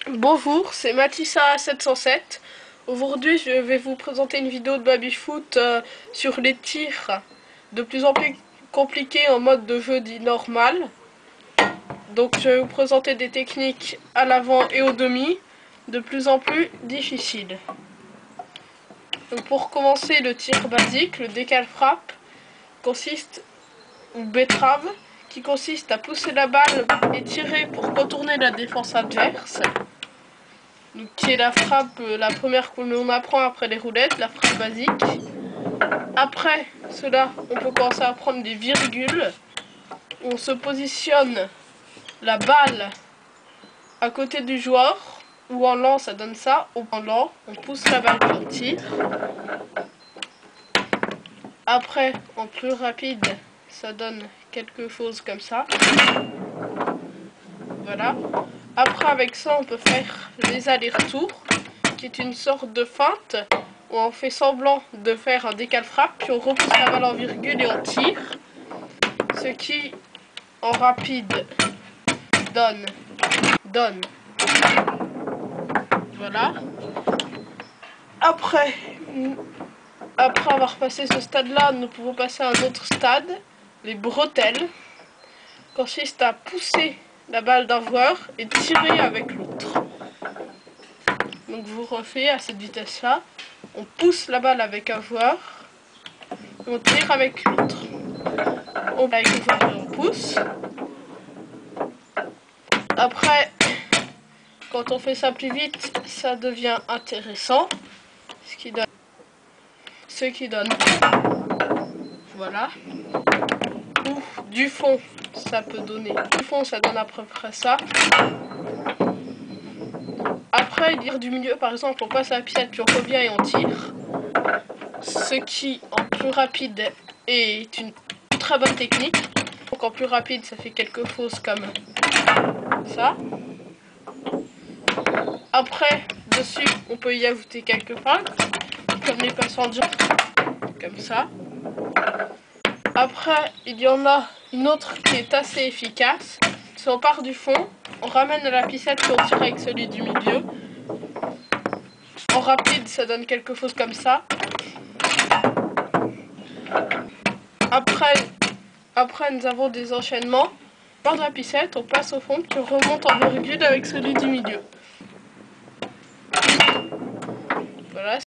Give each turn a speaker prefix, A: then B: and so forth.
A: Bonjour, c'est Matissa707. Aujourd'hui, je vais vous présenter une vidéo de baby-foot sur les tirs de plus en plus compliqués en mode de jeu dit normal. Donc, je vais vous présenter des techniques à l'avant et au demi de plus en plus difficiles. Donc, pour commencer, le tir basique, le décale-frappe, consiste, ou betterave, qui consiste à pousser la balle et tirer pour contourner la défense adverse. Donc, qui est la frappe, la première que l'on apprend après les roulettes, la frappe basique. Après cela, on peut commencer à prendre des virgules. On se positionne la balle à côté du joueur, ou en lent, ça donne ça, ou en lent, on pousse la balle puis on tire. Après, en plus rapide, ça donne quelque chose comme ça. Voilà. Après, avec ça, on peut faire les allers-retours, qui est une sorte de feinte où on fait semblant de faire un décale-frappe, puis on repousse la balle en virgule et on tire. Ce qui, en rapide, donne. Voilà. Après avoir passé ce stade-là, nous pouvons passer à un autre stade, les bretelles, consiste à pousser la balle d'un joueur et tirer avec l'autre. Donc vous refaites à cette vitesse-là, on pousse la balle avec un joueur, et on tire avec l'autre. On va avec le joueur et on pousse. Après, quand on fait ça plus vite, ça devient intéressant, ce qui donne, voilà. Ou du fond, ça peut donner, du fond ça donne à peu près ça. Après, dire du milieu, par exemple, on passe à la piscette, puis on revient et on tire. Ce qui, en plus rapide, est une très bonne technique. Donc en plus rapide, ça fait quelque chose comme ça. Après, dessus, on peut y ajouter quelques feintes, comme les passes en direct, comme ça. Après, il y en a une autre qui est assez efficace. Si on part du fond, on ramène à la piscette et on tire avec celui du milieu. En rapide, ça donne quelque chose comme ça. Après nous avons des enchaînements. On part de la piscette, on passe au fond, puis on remonte en virgule avec celui du milieu.